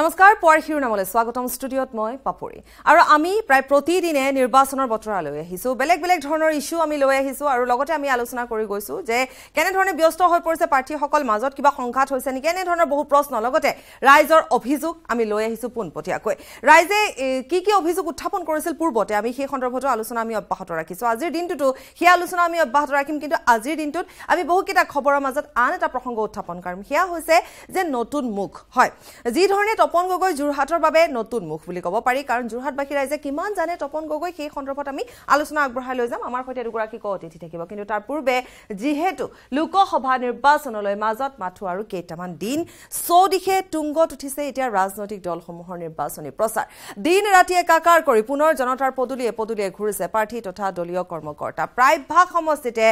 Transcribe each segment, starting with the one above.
নমস্কাৰ পুৱাৰ শিৰোনামলৈ স্বাগতম ষ্টুডিঅত মই পাপৰি আৰু আমি প্ৰায় প্ৰতিদিনে নিৰ্বাচনৰ বতৰা লৈ আহিছো বেলেগ বেলেগ ধৰণৰ ইস্যু আমি লৈ আহিছো আৰু লগতে আমি আলোচনা কৰি গৈছো যে কেনে ধৰণে ব্যস্ত হৈ পৰিছে প্ৰাৰ্থীসকল মাজত কিবা সংঘাত হৈছে নেকি এনে ধৰণৰ বহু প্ৰশ্ন লগতে ৰাইজৰ অভিযোগ আমি লৈ আহিছো পোনপটীয়াকৈ ৰাইজে কি কি অভিযোগ উত্থাপন কৰিছিল পূৰ্বতে আমি সেই সন্দৰ্ভত আলোচনা আমি অব্যাহত ৰাখিছো আজিৰ দিনটোতো সেই আলোচনা আমি অব্যাহত ৰাখিম কিন্তু আজিৰ দিনটোত আমি বহুকেইটা খবৰৰ মাজত আন এটা প্ৰসংগ উত্থাপন কৰিম সেয়া হৈছে যে নতুন মুখ হয় যি ধৰণে তপন গগৈ যোৰহাটৰ বাবে নতুন মুখ বুলি ক'ব পাৰি কাৰণ যোৰহাটবাসী ৰাইজে কিমান জানে তপন গগৈ সেই সন্দৰ্ভত আমি আলোচনা আগবঢ়াই লৈ যাম আমাৰ সৈতে দুগৰাকী অতিথি থাকিব কিন্তু তাৰ পূৰ্বে যিহেতু লোকসভা নিৰ্বাচনলৈ মাজত মাথো আৰু কেইটামান দিন চৌদিশে তুংগত উঠিছে এতিয়া ৰাজনৈতিক দলসমূহৰ নিৰ্বাচনী প্ৰচাৰ দিন ৰাতি একাকাৰ কৰি পুনৰ জনতাৰ পদুলিয়ে ঘূৰিছে প্ৰাৰ্থী তথা দলীয় কৰ্মকৰ্তা প্ৰায়ভাগ সমষ্টিতে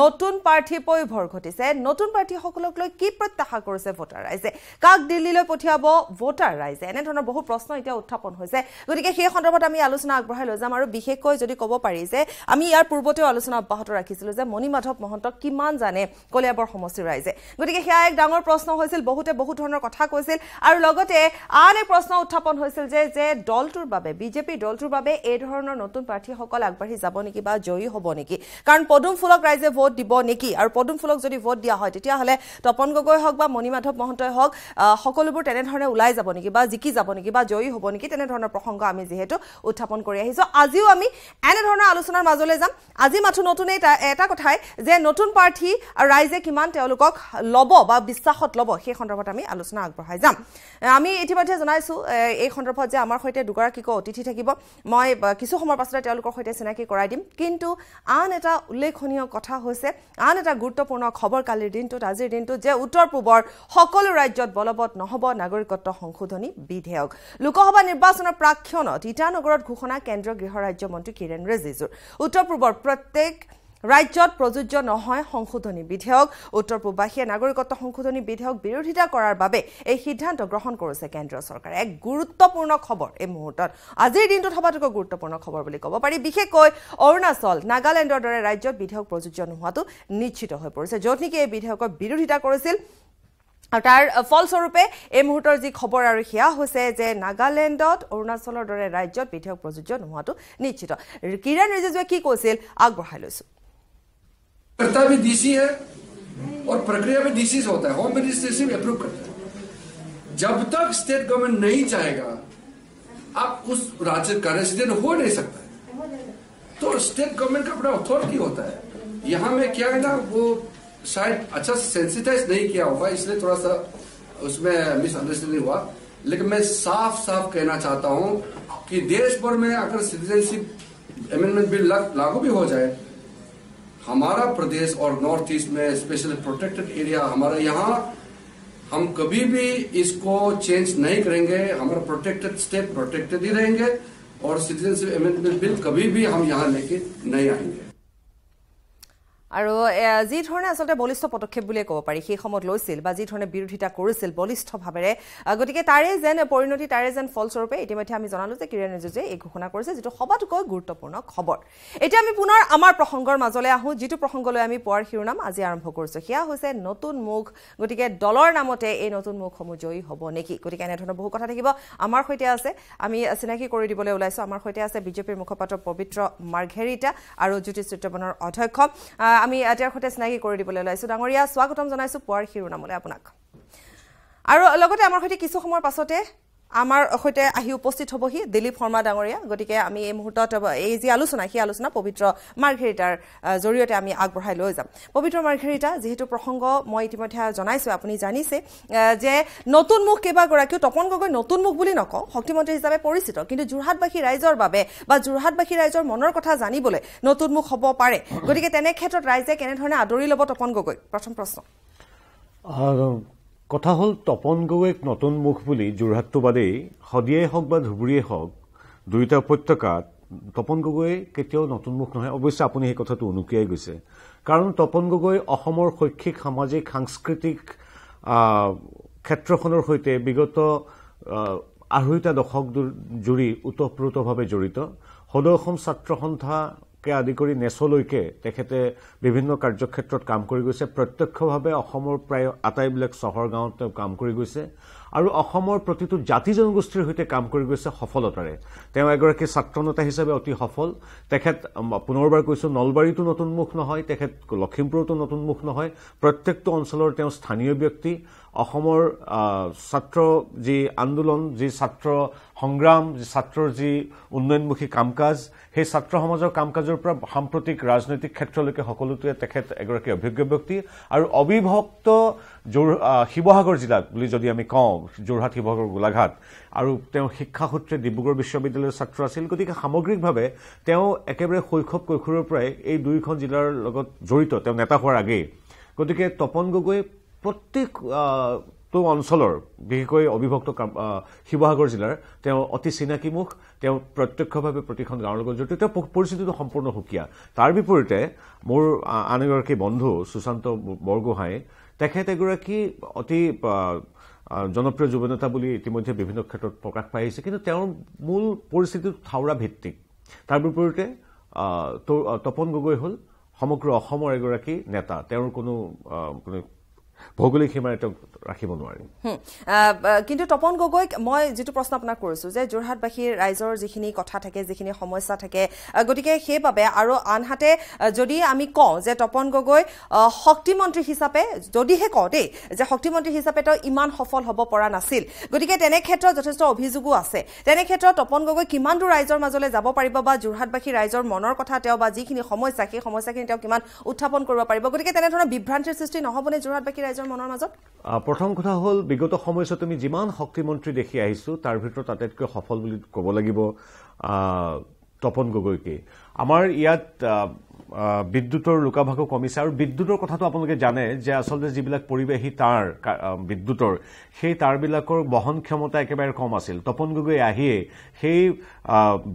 নতুন প্ৰাৰ্থী পয়ভৰ ঘটিছে নতুন প্ৰাৰ্থীসকলক লৈ কি প্ৰত্যাশা কৰিছে ভোটাৰ ৰাইজে কাক দিল্লীলৈ পঠিয়াব ভোটাৰ ৰাইজে এনে ধৰণৰ বহু প্ৰশ্ন এতিয়া উত্থাপন হৈছে গতিকে সেই সন্দৰ্ভত আমি আলোচনা আগবঢ়াই লৈ যাম আৰু বিশেষকৈ যদি ক'ব পাৰি যে আমি ইয়াৰ পূৰ্বতেও আলোচনা অব্যাহত ৰাখিছিলো যে মণিমাধৱ মহন্তক কিমান জানে কলিয়াবৰ সমষ্টিৰ ৰাইজে গতিকে সেয়া এক ডাঙৰ প্ৰশ্ন হৈছিল বহুতে বহু ধৰণৰ কথা কৈছিল আৰু লগতে আন এক প্ৰশ্ন উত্থাপন হৈছিল যে দলটোৰ বাবে বিজেপি দলটোৰ বাবে এই ধৰণৰ নতুন প্ৰাৰ্থীসকল আগবাঢ়ি যাব নেকি বা জয়ী হ'ব নেকি কাৰণ পদুম ফুলক ৰাইজে ভোট দিব নেকি আৰু পদুম ফুলক যদি ভোট দিয়া হয় তেতিয়াহ'লে তপন গগৈ হওক বা মণিমাধৱ মহন্তই হওক সকলোবোৰ তেনেধৰণে ওলাই যাব নেকি বা জিকি যাব নেকি বা জয়ী হ'ব নেকি তেনেধৰণৰ প্ৰসংগ আমি যিহেতু উত্থাপন কৰি আহিছো আজিও আমি এনেধৰণৰ আলোচনাৰ মাজলৈ যাম আজি মাথো নতুন এটা কথাই যে নতুন প্ৰাৰ্থী আৰু ৰাইজে কিমান তেওঁলোকক ল'ব বা বিশ্বাসত ল'ব সেই সন্দৰ্ভত আমি আলোচনা আগবঢ়াই যাম আমি ইতিমধ্যে জনাইছো এই সন্দৰ্ভত যে আমাৰ সৈতে দুগৰাকী অতিথি থাকিব মই কিছু সময়ৰ পাছতে তেওঁলোকৰ সৈতে চিনাকি কৰাই দিম কিন্তু আন এটা উল্লেখনীয় কথা হৈছে আন এটা গুৰুত্বপূৰ্ণ খবৰ কালিৰ দিনটোত আজিৰ দিনটোত যে উত্তৰ পূবৰ সকলো ৰাজ্যত বলবৎ নহ'ব নাগৰিকত্ব সংশোধনী বিধেয়ক লোকসভা নিৰ্বাচনৰ প্ৰাক্ষণত ইটানগৰত ঘোষণা কেন্দ্ৰীয় গৃহ ৰাজ্য মন্ত্ৰী কিৰেণ ৰিজিজুৰ উত্তৰ পূবৰ প্ৰত্যেক ৰাজ্যত প্ৰযোজ্য নহয় সংশোধনী বিধেয়ক উত্তৰ পূববাসীয়ে নাগৰিকত্ব সংশোধনী বিধেয়ক বিৰোধিতা কৰাৰ বাবে এই সিদ্ধান্ত গ্ৰহণ কৰিছে কেন্দ্ৰীয় চৰকাৰে এক গুৰুত্বপূৰ্ণ খবৰ এই মুহূৰ্তত আজিৰ দিনটোত সবাতোকৈ গুৰুত্বপূৰ্ণ খবৰ বুলি ক'ব পাৰি বিশেষকৈ অৰুণাচল নাগালেণ্ডৰ দৰে ৰাজ্যত বিধেয়ক প্ৰযোজ্য নোহোৱাটো নিশ্চিত হৈ পৰিছে য'ত নেকি এই বিধেয়কৰ বিৰোধিতা কৰিছিল আৰু তাৰ ফলস্বৰূপে এই মুহূৰ্তৰ যি খবৰ আৰু সেয়া হৈছে যে নাগালেণ্ডত অৰুণাচলৰ দৰে ৰাজ্যত বিধেয়ক প্ৰযোজ্য নোহোৱাটো নিশ্চিত কিৰেণ ৰিজিজুৱে কি কৈছিল আগবঢ়াই লৈছো करता भी डीसी है और प्रक्रिया भी डीसी से होता है होम मिनिस्ट्री से भी अप्रूव करता है जब तक स्टेट गवर्नमेंट नहीं चाहेगा आप उस राज्य का रेसिडेंट हो नहीं सकता है तो स्टेट गवर्नमेंट का अपना अथॉरिटी होता है यहां में क्या है ना वो शायद अच्छा सेंसिटाइज नहीं किया होगा इसलिए थोड़ा सा उसमें मिसअंडरस्टैंडिंग हुआ लेकिन मैं साफ साफ कहना चाहता हूं कि देश भर में अगर सिटीजनशिप अमेंडमेंट बिल लागू भी हो जाए हमारा प्रदेश और नॉर्थ ईस्ट में स्पेशली प्रोटेक्टेड एरिया हमारा यहाँ हम कभी भी इसको चेंज नहीं करेंगे हमारा प्रोटेक्टेड स्टेट प्रोटेक्टेड ही रहेंगे और सिटीजनशिप अमेंडमेंट बिल कभी भी हम यहाँ लेके नहीं आएंगे আৰু যি ধৰণে আসলতে বলিষ্ঠ পদক্ষেপ বুলি ক'ব পাৰি সেই সময়ত লৈছিল বা যি ধৰণে বিৰোধিতা কৰিছিল বলিষ্ঠভাৱে গতিকে তাৰে যেন পৰিণতি তাৰে যেন ফলস্বৰূপে ইতিমধ্যে আমি জনালো যে কিৰেণ ৰিজিজুৱে এই ঘোষণা কৰিছে যেটো সবাতোকৈ গুৰুত্বপূৰ্ণ খবৰ এতিয়া আমি পুনৰ আমাৰ প্ৰসংগৰ মাজলৈ আহো যেটো প্ৰসংগলৈ আমি পুৱাৰ শিৰোনাম আজি আৰম্ভ কৰিছো সেয়া হৈছে নতুন মুখ গতিকে দলৰ নামতে এই নতুন মুখসমূহ জয়ী হ'ব নেকি গতিকে এনে ধৰণৰ বহু কথা থাকিব আমাৰ সৈতে আছে আমি চিনাকি কৰি দিবলৈ ওলাইছো আমাৰ সৈতে আছে বিজেপিৰ মুখপাত্ৰ পবিত্ৰ মাৰ্ঘেৰিটা আৰু জ্যোতি চিত্ৰবনৰ অধ্যক্ষ আমি এতিয়াৰ সৈতে চিনাকি কৰি দিবলৈ ওলাইছো ডাঙৰীয়া স্বাগতম জনাইছো পুৱাৰ শিৰোনামলৈ আপোনাক আৰু লগতে আমাৰ সৈতে কিছু সময়ৰ পাছতে আমাৰ সৈতে আহি উপস্থিত হ'বহি দিলীপ শৰ্মা ডাঙৰীয়া গতিকে আমি এই মুহূৰ্তত এই যি আলোচনা সেই আলোচনা পবিত্ৰ মাৰ্ঘেৰিটাৰ জৰিয়তে আমি আগবঢ়াই লৈ যাম পবিত্ৰ মাৰ্ঘেৰিটা যেহেতু প্ৰসংগ মই ইতিমধ্যে জনাইছো আপুনি জানিছে যে নতুন মুখ কেইবাগৰাকীও তপন গগৈ নতুন মুখ বুলি নকওঁ শক্তিমন্ত্ৰী হিচাপে পৰিচিত কিন্তু যোৰহাটবাসী ৰাইজৰ বাবে বা যোৰহাটবাসী ৰাইজৰ মনৰ কথা জানিবলৈ নতুন মুখ হ'ব পাৰে গতিকে তেনে ক্ষেত্ৰত ৰাইজে কেনেধৰণে আদৰি ল'ব তপন গগৈ প্ৰথম প্ৰশ্ন কথা হল তপন গগৈক নতুন মুখ বুলি যোৰহাটটো বাদেই হদিয়াই হওক বা ধুবুৰীয়ে হওক দুয়োটা উপত্যকাত তপন গগৈ কেতিয়াও নতুন মুখ নহয় অৱশ্যে আপুনি এই কথাটো অনুকিয়াই গৈছে কাৰণ তপন গগৈ অসমৰ শৈক্ষিক সামাজিক সাংস্কৃতিক ক্ষেত্ৰখনৰ সৈতে বিগত আঢ়ৈটা দশক জুৰি ওতঃপ্ৰোতভাৱে জড়িত সদৌ অসম ছাত্ৰ সন্থা কে আদি কৰি নেচলৈকে তেখেতে বিভিন্ন কাৰ্যক্ষেত্ৰত কাম কৰি গৈছে প্ৰত্যক্ষভাৱে অসমৰ প্ৰায় আটাইবিলাক চহৰ গাঁৱত তেওঁ কাম কৰি গৈছে আৰু অসমৰ প্ৰতিটো জাতি জনগোষ্ঠীৰ সৈতে কাম কৰি গৈছে সফলতাৰে তেওঁ এগৰাকী ছাত্ৰনেতা হিচাপে অতি সফল তেখেত পুনৰবাৰ কৈছো নলবাৰীতো নতুন মুখ নহয় তেখেত লখিমপুৰতো নতুন মুখ নহয় প্ৰত্যেকটো অঞ্চলৰ তেওঁ স্থানীয় ব্যক্তি অসমৰ ছাত্ৰ যি আন্দোলন যি ছাত্ৰ সংগ্ৰাম যি ছাত্ৰৰ যি উন্নয়নমুখী কামকাজ সেই ছাত্ৰ সমাজৰ কামকাজৰ পৰা সাম্প্ৰতিক ৰাজনৈতিক ক্ষেত্ৰলৈকে সকলোতে তেখেত এগৰাকী অভিজ্ঞ ব্যক্তি আৰু অবিভক্ত শিৱসাগৰ জিলাত বুলি যদি আমি কওঁ যোৰহাট শিৱসাগৰ গোলাঘাট আৰু তেওঁ শিক্ষা সূত্ৰে ডিব্ৰুগড় বিশ্ববিদ্যালয়ৰ ছাত্ৰ আছিল গতিকে সামগ্ৰিকভাৱে তেওঁ একেবাৰে শৈশৱ কৈশোৰৰ পৰাই এই দুইখন জিলাৰ লগত জড়িত তেওঁ নেতা হোৱাৰ আগেয়ে গতিকে তপন গগৈ প্ৰত্যেকটো অঞ্চলৰ বিশেষকৈ অবিভক্ত শিৱসাগৰ জিলাৰ তেওঁ অতি চিনাকি মুখ তেওঁ প্ৰত্যক্ষভাৱে প্ৰতিখন গাঁৱৰ লগত জড়িত তেওঁ পৰিস্থিতিটো সম্পূৰ্ণ সুকীয়া তাৰ বিপৰীতে মোৰ আন এগৰাকী বন্ধু সুশান্ত বৰগোহাঁই তেখেত এগৰাকী অতি জনপ্ৰিয় যুৱনেতা বুলি ইতিমধ্যে বিভিন্ন ক্ষেত্ৰত প্ৰকাশ পাই আহিছে কিন্তু তেওঁৰ মূল পৰিস্থিতিটো থাউৰা ভিত্তিক তাৰ বিপৰীতে তপন গগৈ হ'ল সমগ্ৰ অসমৰ এগৰাকী নেতা তেওঁৰ কোনো ভৌগোলিক সীমাৰে তেওঁক ৰাখিব নোৱাৰি কিন্তু তপন গগৈক মই যেটো প্ৰশ্ন আপোনাক কৰিছো যে যোৰহাটবাসীৰ ৰাইজৰ যিখিনি কথা থাকে যিখিনি সমস্যা থাকে গতিকে সেইভাবে আৰু আনহাতে যদি আমি কওঁ যে তপন গগৈ শক্তিমন্ত্ৰী হিচাপে যদিহে কওঁ দেই যে শক্তিমন্ত্ৰী হিচাপে তেওঁ ইমান সফল হ'ব পৰা নাছিল গতিকে তেনে ক্ষেত্ৰত যথেষ্ট অভিযোগো আছে তেনে ক্ষেত্ৰত তপন গগৈ কিমান দূৰ ৰাইজৰ মাজলৈ যাব পাৰিব বা যোৰহাটবাসী ৰাইজৰ মনৰ কথা তেওঁ বা যিখিনি সমস্যা সেই সমস্যাখিনি তেওঁ কিমান উত্থাপন কৰিব পাৰিব গতিকে তেনে ধৰণৰ বিভ্ৰান্তিৰ সৃষ্টি নহবনে যোৰহাটবাসী ৰাইজৰ মনৰ মাজত প্ৰথম কথা হ'ল বিগত সময়ছোৱাত আমি যিমান শক্তিমন্ত্ৰী দেখি আহিছো তাৰ ভিতৰত আটাইতকৈ সফল বুলি ক'ব লাগিব তপন গগৈকে আমাৰ ইয়াত বিদ্যুতৰ লোকাভাগো কমিছে আৰু বিদ্যুতৰ কথাটো আপোনালোকে জানে যে আচলতে যিবিলাক পৰিৱেশী তাঁৰ বিদ্যুতৰ সেই তাঁৰবিলাকৰ বহন ক্ষমতা একেবাৰে কম আছিল তপন গগৈ আহিয়ে সেই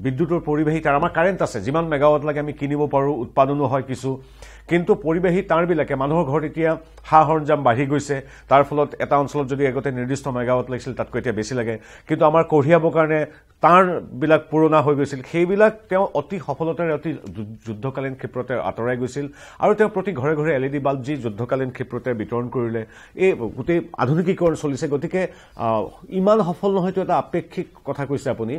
বিদ্যুতৰ পৰিৱেশী তাঁৰ আমাৰ কাৰেণ্ট আছে যিমান মেগাৱাট লাগে আমি কিনিব পাৰোঁ উৎপাদনো হয় কিছু কিন্তু পৰিৱেশী তাঁৰবিলাকে মানুহৰ ঘৰত এতিয়া সা সৰঞ্জাম বাঢ়ি গৈছে তাৰ ফলত এটা অঞ্চলত যদি আগতে নিৰ্দিষ্ট মেগাৱাট লাগিছিল তাতকৈ এতিয়া বেছি লাগে কিন্তু আমাৰ কঢ়িয়াবৰ কাৰণে তাঁৰবিলাক পুৰণা হৈ গৈছিল সেইবিলাক তেওঁ অতি সফলতাৰে অতি যুদ্ধকালীন ক্ষেত্ৰতে আঁতৰাই গৈছিল আৰু তেওঁ প্ৰতি ঘৰে ঘৰে LED বাল্ব যি যুদ্ধকালীন ক্ষেত্ৰতে বিতৰণ কৰিলে এই গোটেই আধুনিকীকৰণ চলিছে গতিকে ইমান সফল নহয়তো এটা আপেক্ষিক কথা কৈছে আপুনি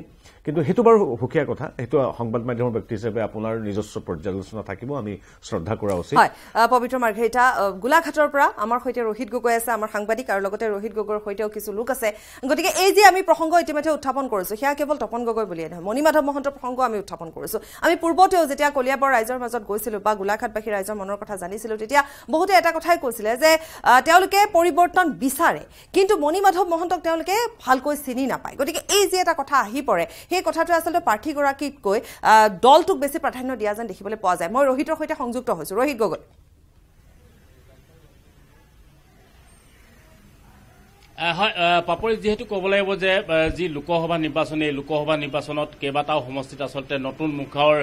কিন্তু হেতু বাৰু হুকিয়া কথা হেতু সংবাদ মাধ্যমৰ ব্যক্তি হিচাপে আপোনাৰ নিজস্ব পৰ্যালোচনা থাকিব আমি শ্ৰদ্ধা কৰা উচিত হয় পবিত্ৰ মাৰ্ঘেৰিটা গোলাঘাটৰ পৰা আমাৰ সৈতে ৰোহিত গগৈ আছে আমাৰ সাংবাদিক আৰু লগতে ৰোহিত গগৈৰ সৈতেও কিছু লোক আছে গতিকে এই যে আমি প্ৰসংগ ইতিমধ্যে উত্থাপন কৰিছো সেয়া কেৱল তপন গগৈ বুলিয়ে নহয় মণিমাধৱ মহন্তৰ প্ৰসংগ আমি উত্থাপন কৰিছো আমি পূৰ্বতেও যেতিয়া কলিয়াবৰ ৰাইজৰ মাজত গৈছিলো বা গোলাঘাটবাসী ৰাইজৰ মনৰ কথা জানিছিলো তেতিয়া বহুতে এটা কথাই কৈছিলে যে তেওঁলোকে পৰিৱৰ্তন বিচাৰে কিন্তু মণিমাধৱ মহন্তক তেওঁলোকে ভালকৈ চিনি নাপায় গতিকে এই যে এটা কথা আহি পৰে সেই কথাটো আচলতে প্ৰাৰ্থীগৰাকীতকৈ দলটোক বেছি প্ৰাধান্য দিয়া যেন দেখিবলৈ পোৱা যায় মই ৰোহিতৰ সৈতে সংযুক্ত হৈছো ৰোহিত গগৈ হয় পাপৰি যেহেতু ক'ব লাগিব যে যি লোকসভা নিৰ্বাচন এই লোকসভা নিৰ্বাচনত কেইবাটাও সমষ্টিত আচলতে নতুন মুখৰ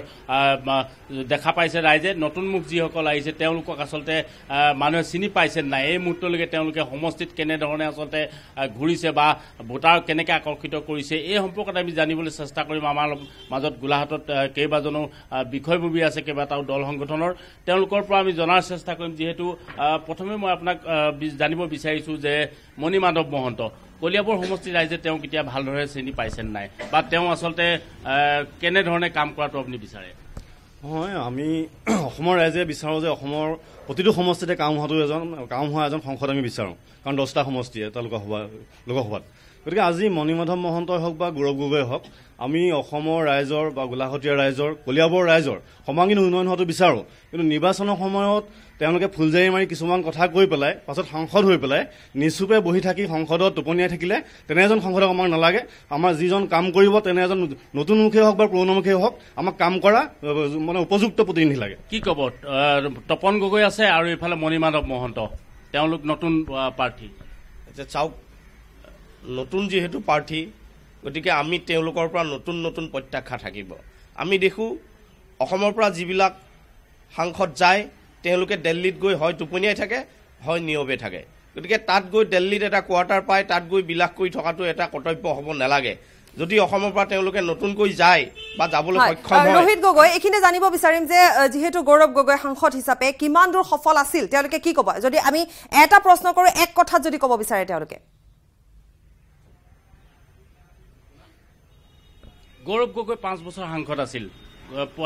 দেখা পাইছে ৰাইজে নতুন মুখ যিসকল আহিছে তেওঁলোকক আচলতে মানুহে চিনি পাইছে নাই এই মুহূৰ্তলৈকে তেওঁলোকে সমষ্টিত কেনেধৰণে আচলতে ঘূৰিছে বা ভোটাৰ কেনেকৈ আকৰ্ষিত কৰিছে এই সম্পৰ্কত আমি জানিবলৈ চেষ্টা কৰিম আমাৰ মাজত গোলাঘাটত কেইবাজনো বিষয়ববী আছে কেইবাটাও দল সংগঠনৰ তেওঁলোকৰ পৰা আমি জনাৰ চেষ্টা কৰিম যিহেতু প্ৰথমে মই আপোনাক জানিব বিচাৰিছোঁ যে মণিমাধৱ মহন্ত কলিয়াবৰ সমষ্টিৰ ৰাইজে তেওঁক এতিয়া ভালদৰে চিনি পাইছে নাই বা তেওঁ আচলতে কেনেধৰণে কাম কৰাটো আপুনি বিচাৰে হয় আমি অসমৰ ৰাইজে বিচাৰোঁ যে অসমৰ প্ৰতিটো সমষ্টিতে কাম হোৱা এজন সংসদ আমি বিচাৰোঁ কাৰণ 10টা সমষ্টি এটা লোকসভাত গতিকে আজি মণিমাধৱ মহন্তই হওক বা গৌৰৱ গগৈয়ে হওক আমি অসমৰ ৰাইজৰ বা গোলাঘটীয়া ৰাইজৰ কলিয়াবৰ ৰাইজৰ সৰ্বাংগীন উন্নয়ন হোৱাটো বিচাৰোঁ কিন্তু নিৰ্বাচনৰ সময়ত তেওঁলোকে ফুলজাৰি মাৰি কিছুমান কথা কৈ পেলাই পাছত সাংসদ হৈ পেলাই নিচুপে বহি থাকি সংসদত টোপনিয়াই থাকিলে তেনে এজন সংসদক আমাক নালাগে আমাৰ যিজন কাম কৰিব তেনে এজন নতুন মুখেই হওক বা পুৰণা মুখেই হওক আমাক কাম কৰা মানে উপযুক্ত প্ৰতিনিধি লাগে কি ক'ব তপন গগৈ আছে আৰু এইফালে মণিমাধৱ মহন্ত তেওঁলোক নতুন প্ৰাৰ্থী চাওক নতুন যিহেতু প্ৰাৰ্থী গতিকে আমি তেওঁলোকৰ পৰা নতুন নতুন প্ৰত্যাশা থাকিব আমি দেখোঁ অসমৰ পৰা যিবিলাক সাংসদ যায় তেওঁলোকে দিল্লীত গৈ হয় টোপনিয়াই থাকে হয় নিয়মে থাকে গতিকে তাত গৈ দিল্লীত এটা কোৱাৰ্টাৰ পায় তাত গৈ বিলাস কৰি থকাটো এটা কৰ্তব্য হ'ব নালাগে যদি অসমৰ পৰা তেওঁলোকে নতুনকৈ যায় বা যাবলৈ সক্ষম হয়। ৰোহিত গগৈ এইখিনি জানিব বিচাৰিম যে যিহেতু গৌৰৱ গগৈ সাংসদ হিচাপে কিমান দূৰ সফল আছিল তেওঁলোকে কি ক'ব যদি আমি এটা প্ৰশ্ন কৰোঁ এক কথাত যদি ক'ব বিচাৰে তেওঁলোকে গৌৰৱ গগৈ 5 বছৰ সাংসদ আছিল